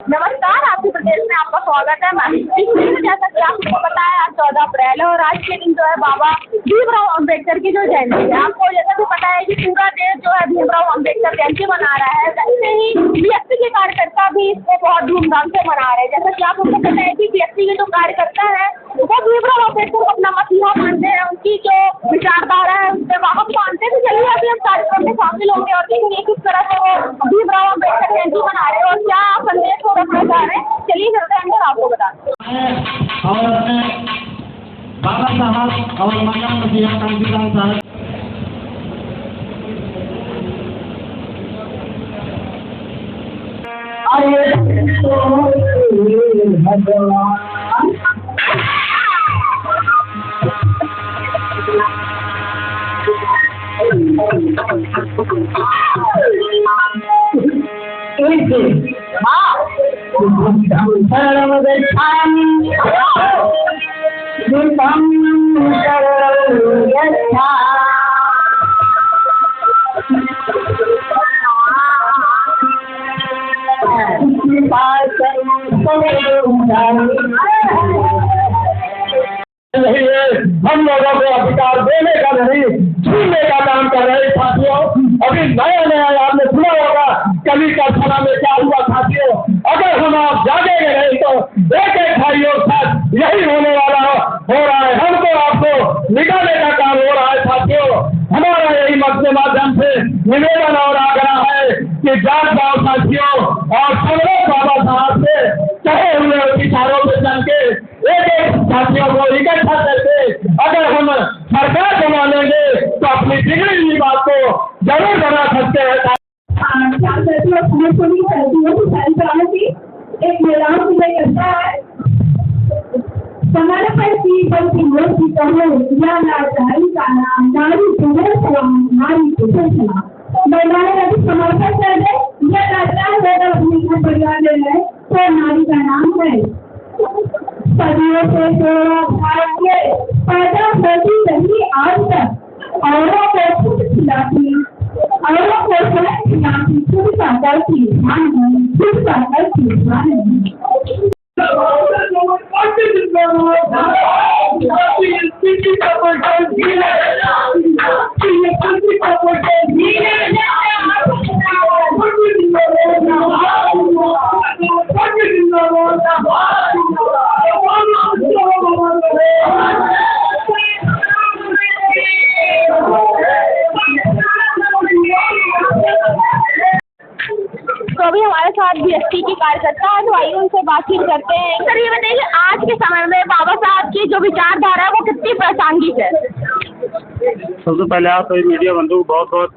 नमस्कार, आपके प्रदेश में आपका स्वागत है। मैं जैसा कि आपको पता है आज 14 अप्रैल है और आज के दिन जो है बाबा भीमराव अम्बेडकर की जो जयंती है। आपको जैसा कि पता है कि पूरा देश जो है भीमराव अम्बेडकर जयंती मना रहा है, वैसे ही बीएसपी के कार्यकर्ता भी इसको बहुत धूमधाम से मना रहे हैं। जैसा कि आपको पता है कि बीएसपी के जो कार्यकर्ता है वो भीमराव अम्बेडकर को अपना मसीहा मानते हैं, उनकी जो विचारधारा है उससे वाहक मानते हैं। तो चलिए अभी हम कार्यक्रम में शामिल होंगे और देखेंगे किस तरह से वो भीमराव अम्बेडकर जयंती मना रहे हैं और क्या संदेश वो रखना चाह रहे हैं। चलिए चलते हैं अंदर, आपको बताते हैं। और बाबा साहब और मानव मसीहा कांशीराम साहब हम लोगों को अधिकार देने का नहीं, छीनने का काम कर रहे साथियों। अभी नया नया आपने सुना होगा कभी कारखाना में क्या हुआ साथियों। अगर हम आप जागेंगे नहीं तो एक एक भाइयों के साथ यही होने वाला हो रहा है। हमको आपको निकालने का काम हो रहा है साथियों। हमारा यही मत के माध्यम से निवेदन और आग्रह है कि जाग जाओ साथियों और संग्राम बाबा साहब से कहे हुए विचारों पे चल के एक एक साथियों को इकट्ठा करके अगर हम सरकार बना लेंगे तो अपनी बिगड़ी हुई बात को जरूर बना सकते हैं। एक महिलाओं की मैं करता है समय पर की बल्कि लोग की कहो या नारी का नाम नारी पुरुष सलाम नारी पुरुष सलाम महिलाएं यदि समर्पण कर दे या नाचार होकर अपनी घर परिवार ले रहे तो नारी का नाम है। सदियों से भारतीय पैदा होती रही आज तक औरों को खुद खिलाती औरों को स्वयं खिलाती खुद का दल की ध्यान है खुद का दल की ध्यान है। तो अभी हमारे साथ बीएसपी की कार्यकर्ता है तो आइए उनसे बातचीत करते हैं। सर ये बताइए आज के समय में बाबा साहब की जो विचारधारा है वो कितनी प्रासंगिक है? सबसे पहले आप मीडिया बंधु बहुत बहुत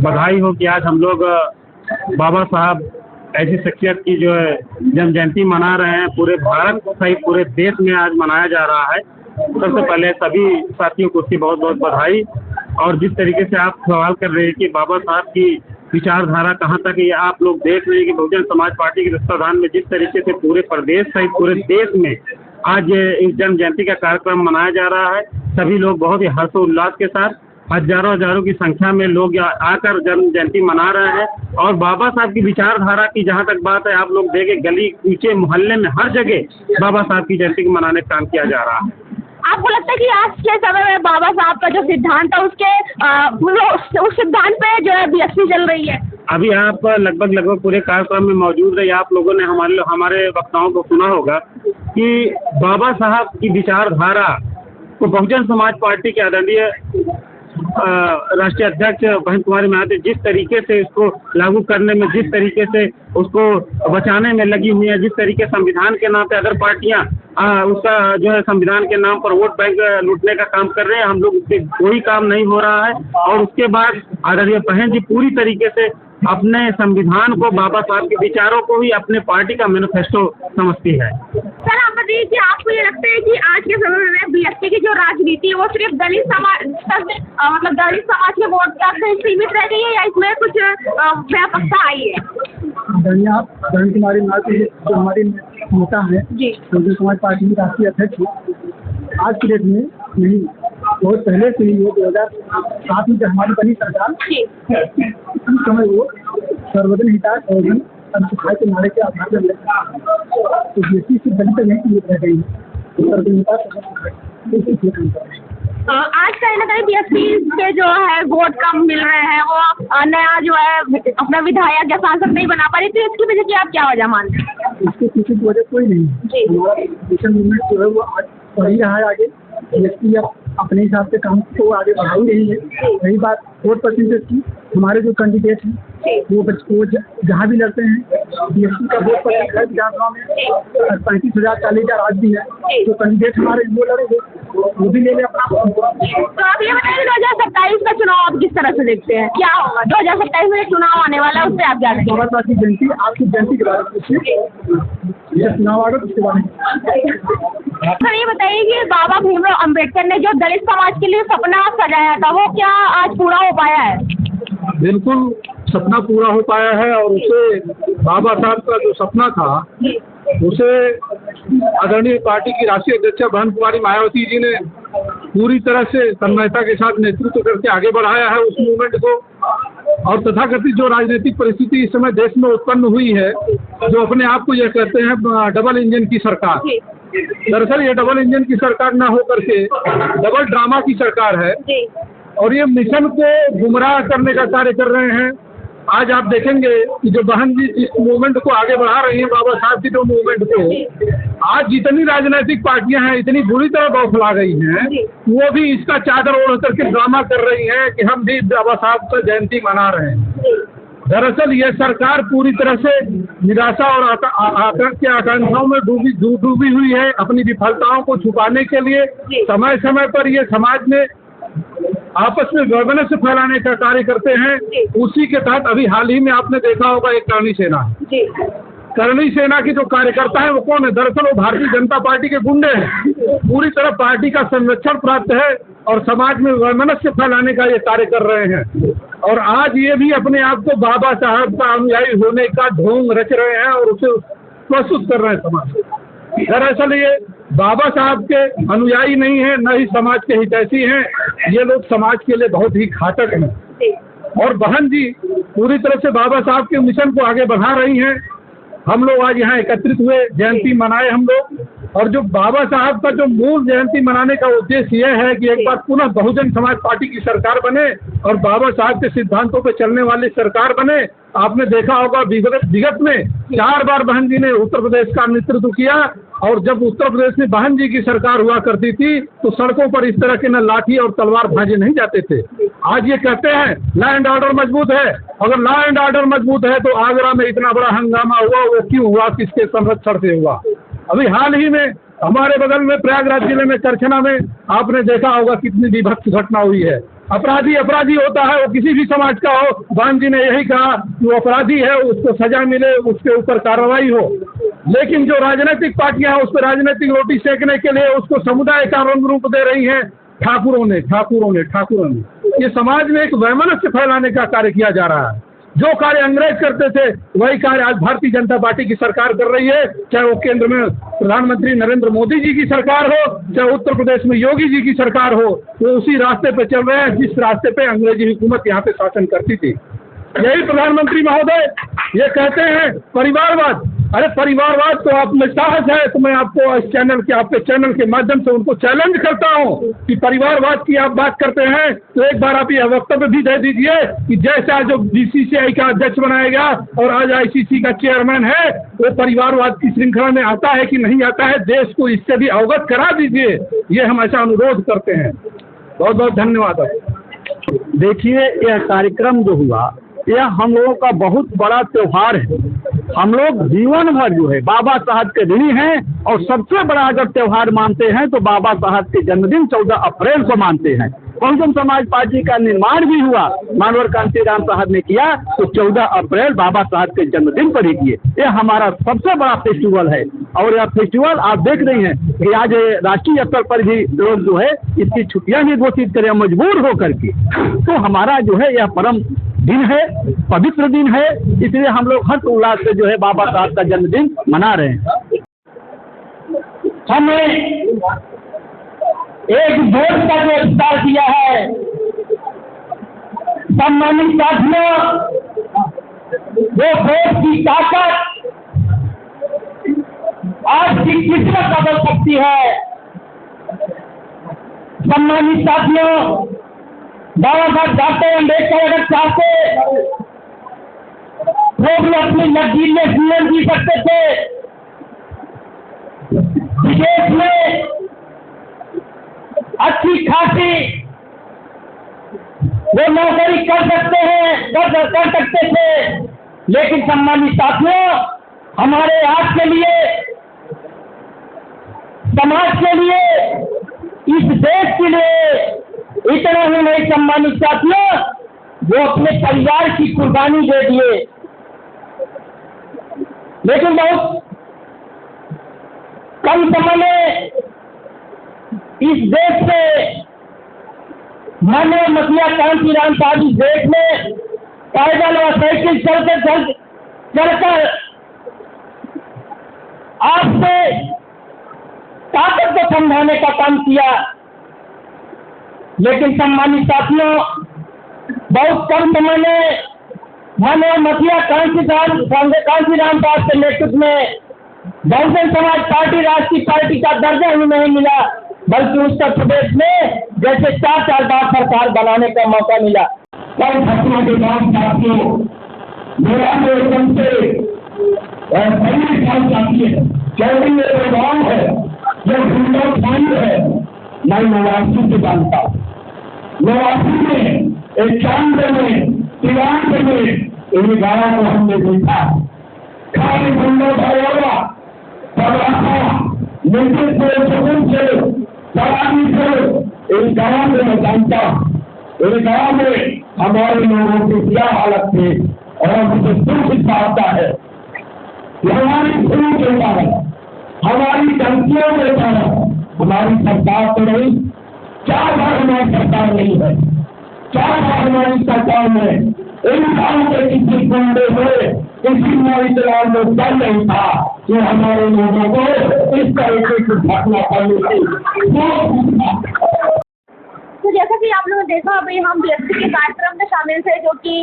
बधाई हो कि आज हम लोग बाबा साहब ऐसी शख्सियत की जो है जन्म जयंती मना रहे हैं। पूरे भारत सहित पूरे देश में आज मनाया जा रहा है। सबसे पहले सभी साथियों को उसकी बहुत बहुत बधाई। और जिस तरीके से आप सवाल कर रहे हैं कि बाबा साहब की विचारधारा कहाँ तक है, आप लोग देख रहे हैं कि बहुजन समाज पार्टी के तत्वाधान में जिस तरीके से पूरे प्रदेश सहित पूरे देश में आज इस जन्म जयंती का कार्यक्रम मनाया जा रहा है। सभी लोग बहुत ही हर्षोल्लास के साथ हजारों की संख्या में लोग आकर जन्म जयंती मना रहे हैं। और बाबा साहब की विचारधारा की जहाँ तक बात है, आप लोग देखें गली कूचे मोहल्ले में हर जगह बाबा साहब की जयंती को मनाने का काम किया जा रहा है। आपको लगता है कि आज के समय में बाबा साहब का जो सिद्धांत है उसके उस सिद्धांत पे जो है बीएसपी चल रही है? अभी आप लगभग पूरे कार्यक्रम में मौजूद रहे। आप लोगों ने हमारे वक्ताओं को सुना होगा कि बाबा साहब की विचारधारा को बहुजन समाज पार्टी के आदरणीय राष्ट्रीय अध्यक्ष बहन कुमारी महतो जिस तरीके से इसको लागू करने में, जिस तरीके से उसको बचाने में लगी हुई है, जिस तरीके संविधान के नाम पे अगर पार्टियां उसका जो है संविधान के नाम पर वोट बैंक लूटने का काम कर रहे हैं, हम लोग उससे कोई काम नहीं हो रहा है। और उसके बाद आदरणीय बहन जी पूरी तरीके से अपने संविधान को, बाबा साहब के विचारों को ही अपने पार्टी का मैनिफेस्टो समझती है। सर आप बताइए कि आपको ये लगता है कि आज के समय में बीएसपी की जो राजनीति है वो सिर्फ दलित समाज मतलब दलित समाज के वोट तक सीमित रह गई है या इसमें कुछ व्यापकता आई है? बहन कुमारी महतो जो हमारी नेता है बहुजन समाज पार्टी की राष्ट्रीय अध्यक्ष आज की डेट में नहीं, बहुत पहले से ही वो 2007 में जब हमारी बनी सरकार उस समय वो सर्वजन हिताय भाई के नारे के आधार पर तो बीएसपी से दलित नहीं रह गई आज कहीं ना कहीं बीएसपी के जो है वोट कम मिल रहे हैं, वो नया जो है अपना विधायक या सांसद नहीं बना पा रही, तो इसकी वजह की आप क्या वजह मानते हैं? इसके पीछे की वजह कोई नहीं है। हमारा मिशन मूवमेंट जो है वो आज बढ़ ही रहा है आगे। बीएसपी अब अपने हिसाब से काम को आगे बढ़ा ही रही है। रही बात वोट परसेंटेज की, हमारे जो कैंडिडेट हैं वो जहाँ भी लड़ते हैं बीएसपी का वोट परसेंटेज है विधानसभा में 35,000 40,000 आज भी है। जो कैंडिडेट हमारे वो लड़ेंगे वो भी ले लें अपना। तो आप ये बताइए 2027 का चुनाव आप किस तरह से देखते हैं, क्या होगा 2027 में चुनाव आने वाला है, उससे आप क्या कहेंगे? हमारे पास जयंती आपकी जयंती के बारे में पूछिए, चुनाव आगे उसके बारे में। सर ये बताइए कि बाबा भीमराव अंबेडकर ने जो दलित समाज के लिए सपना सजाया था वो क्या आज पूरा हो पाया है? बिल्कुल सपना पूरा हो पाया है। और उसे बाबा साहब का जो सपना था उसे आदरणीय पार्टी की राष्ट्रीय अध्यक्ष बहन कुमारी मायावती जी ने पूरी तरह से तन्मयता के साथ नेतृत्व करके आगे बढ़ाया है उस मूवमेंट को। और तथाकथित जो राजनीतिक परिस्थिति इस समय देश में उत्पन्न हुई है, जो अपने आप को यह कहते हैं डबल इंजन की सरकार, दरअसल ये डबल इंजन की सरकार न होकर के डबल ड्रामा की सरकार है। और ये मिशन को गुमराह करने का कार्य कर रहे हैं। आज आप देखेंगे कि जो बहन जी इस मूवमेंट को आगे बढ़ा रही हैं, बाबा साहब की जो मूवमेंट को, आज जितनी राजनीतिक पार्टियां हैं इतनी बुरी तरह बौखला गई हैं, वो भी इसका चादर ओढ़ करके ड्रामा कर रही हैं कि हम भी बाबा साहब का जयंती मना रहे हैं। दरअसल ये सरकार पूरी तरह से निराशा और आकांक्षाओं में डूबी हुई है। अपनी विफलताओं को छुपाने के लिए समय समय पर ये समाज में आपस में वैमनस्य फैलाने का कार्य करते हैं। उसी के तहत अभी हाल ही में आपने देखा होगा एक करणी सेना, करणी सेना की जो कार्यकर्ता है वो कौन है? दरअसल वो भारतीय जनता पार्टी के गुंडे हैं। पूरी तरह पार्टी का संरक्षण प्राप्त है और समाज में वैमनस्य फैलाने का ये कार्य कर रहे हैं। और आज ये भी अपने आप को बाबा साहब का अनुयायी होने का ढोंग रच रहे हैं और उसे प्रस्तुत कर रहे हैं समाज को। दरअसल ये बाबा साहब के अनुयायी नहीं है, न ही समाज के हितैषी हैं। ये लोग समाज के लिए बहुत ही घातक हैं। और बहन जी पूरी तरह से बाबा साहब के मिशन को आगे बढ़ा रही हैं। हम लोग आज यहाँ एकत्रित हुए, जयंती मनाए हम लोग। और जो बाबा साहब का जो मूल जयंती मनाने का उद्देश्य यह है कि एक बार पुनः बहुजन समाज पार्टी की सरकार बने और बाबा साहब के सिद्धांतों पर चलने वाली सरकार बने। आपने देखा होगा विगत में 4 बार बहन जी ने उत्तर प्रदेश का नेतृत्व किया। और जब उत्तर प्रदेश में बहन जी की सरकार हुआ करती थी तो सड़कों पर इस तरह के न लाठी और तलवार भाजे नहीं जाते थे। आज ये कहते हैं लॉ एंड ऑर्डर मजबूत है। अगर लॉ एंड ऑर्डर मजबूत है तो आगरा में इतना बड़ा हंगामा हुआ, वो क्यों हुआ, किसके संरक्षण से हुआ? अभी हाल ही में हमारे बगल में प्रयागराज जिले में करछना में आपने देखा होगा कितनी विभत्स घटना हुई है। अपराधी होता है, वो किसी भी समाज का हो। बहन जी ने यही कहा कि वो अपराधी है, उसको सजा मिले, उसके ऊपर कार्रवाई हो। लेकिन जो राजनीतिक पार्टियां हैं उस पर राजनीतिक रोटी सेकने के लिए उसको समुदाय का रंग रूप दे रही हैं ठाकुरों ने। ये समाज में एक वैमनस्य फैलाने का कार्य किया जा रहा है। जो कार्य अंग्रेज करते थे वही कार्य आज भारतीय जनता पार्टी की सरकार कर रही है। चाहे वो केंद्र में प्रधानमंत्री नरेंद्र मोदी जी की सरकार हो, चाहे उत्तर प्रदेश में योगी जी की सरकार हो, वो उसी रास्ते पे चल रहे हैं जिस रास्ते पे अंग्रेजी हुकूमत यहाँ पे शासन करती थी। यही प्रधानमंत्री महोदय ये कहते हैं परिवारवाद। अरे परिवारवाद तो आप में साहस है तो मैं आपको इस आपके चैनल के माध्यम से उनको चैलेंज करता हूं कि परिवारवाद की आप बात करते हैं तो एक बार आप यह वक्तव्य भी दे दीजिए कि जैसा जो बीसीसीआई का अध्यक्ष बनाएगा और आज आईसीसी का चेयरमैन है वो परिवारवाद की श्रृंखला में आता है कि नहीं आता है, देश को इससे भी अवगत करा दीजिए। ये हम ऐसा अनुरोध करते हैं। बहुत बहुत धन्यवाद। देखिए यह कार्यक्रम जो हुआ यह हम लोगों का बहुत बड़ा त्योहार है। हम लोग जीवन भर जो है बाबा साहब के ऋणी हैं और सबसे बड़ा अगर त्योहार मानते हैं तो बाबा साहब के जन्मदिन 14 अप्रैल को मानते हैं। बहुजन समाज पार्टी का निर्माण भी हुआ मानवर कांतीराम साहब ने किया तो 14 अप्रैल बाबा साहब के जन्मदिन पर ही किए। यह हमारा सबसे बड़ा फेस्टिवल है और यह फेस्टिवल आप देख रहे हैं कि आज राष्ट्रीय स्तर पर भी लोग जो है इसकी छुट्टियां भी घोषित करें मजबूर होकर के। तो हमारा जो है यह परम दिन है, पवित्र दिन है, इसलिए हम लोग हर्ष उल्लास से जो है बाबा साहब का जन्मदिन मना रहे हैं। हमने एक वोट का जो विस्तार किया है, सम्मानित साथियों, वो वोट की ताकत आज की किस्मत बदल सकती है। सम्मानित साथियों, बाबा साहब डॉक्टर अम्बेडकर अगर चाहते वो भी अपनी लग्जरियस जीवन जी सकते थे। विदेश में अच्छी खासी वो नौकरी कर सकते हैं, कर सकते थे, लेकिन सम्मानित साथियों, हमारे आज के लिए, समाज के लिए, इस देश के लिए इतना ही नहीं सम्मानित साथियों, वो अपने परिवार की कुर्बानी दे दिए। लेकिन बहुत कम समय में इस देश से माननीय मसीहा कांशीराम साहब इस देश में पैदल और साइकिल चलकर आपसे ताकत को समझाने का काम किया। लेकिन सम्मानित साथियों, बहुत कम समय में माननीय मसीहा कांशीराम साहब के नेतृत्व में बहुजन समाज पार्टी राष्ट्रीय पार्टी का दर्जा ही नहीं मिला, बल्कि उत्तर प्रदेश में जैसे 4 बार सरकार बनाने का मौका मिला। कई घटनाओं के बाद साथियों, मेरा तो एकदम से सही ख्याल चाहती है, क्योंकि ये प्रभाव है, ये हिंदुस्तानी है, मैं नवासी से जानता हूँ। नवासी में 91 में 93 में इन गायों को हमने देखा, खाली गुंडों का होगा, निश्चित से सुकून से सवारी से इन गाँव में मैं जानता हूँ। इन गाँव में हमारे लोगों की क्या हालत थी और मुझे दुख इस बात का है कि हमारी भूल के कारण, हमारी गलतियों के कारण हमारी सरकार तो नहीं, 4 बार हमारी सरकार नहीं है, 4 बार हमारी सरकार में इन गाँव के किसी गुंडे हुए, किसी नौजवान में डर नहीं था कि हमारे लोगों को इस तरीके की घटना करनी थी। तो जैसा कि आप लोगों ने देखा, अभी हम BSc के कार्यक्रम में शामिल थे, जो कि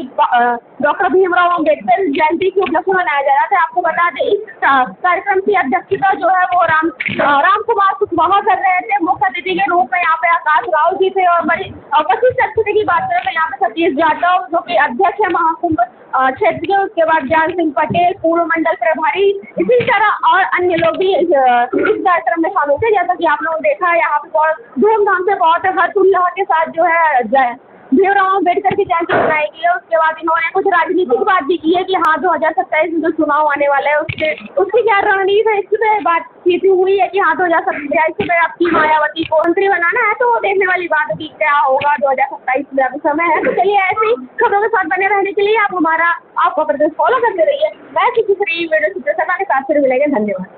डॉक्टर भीमराव अम्बेडकर जयंती के उपलक्ष्य में मनाया जा रहा था। आपको बता दें, इस कार्यक्रम की अध्यक्षता जो है वो राम कुमार कुशवाहा कर रहे थे। मुख्य अतिथि के रूप में यहाँ पे आकाश राव जी थे और बड़ी वरिष्ठ अतिथि की बात करें तो यहाँ पे सतीश जाटव जो कि अध्यक्ष है महाकुंभ क्षेत्र के, उसके बाद ज्ञान सिंह पटेल पूर्व मंडल प्रभारी, इसी तरह और अन्य लोग भी इस कार्यक्रम में शामिल थे। जैसा कि आप लोगों ने देखा, यहाँ पे बहुत धूमधाम से, बहुत हर्षोल्लास के साथ जो है भीमराव अम्बेडकर की जयंती मनाई गई है। उसके बाद इन्होंने कुछ राजनीतिक बात भी की है कि हाँ 2027 में जो चुनाव आने वाला है उसकी क्या रणनीति है, इसकी पे बातचीत हुई है कि हाँ 2027 में आपकी मायावती को मंत्री बनाना है। तो देखने वाली बात है कि क्या होगा 2027 में, अभी समय है। तो चलिए ऐसी खबरों के साथ बने रहने के लिए आपका प्रदेश फॉलो करते रहिए। मैं किसी वीडियो के साथ फिर मिलेंगे। धन्यवाद।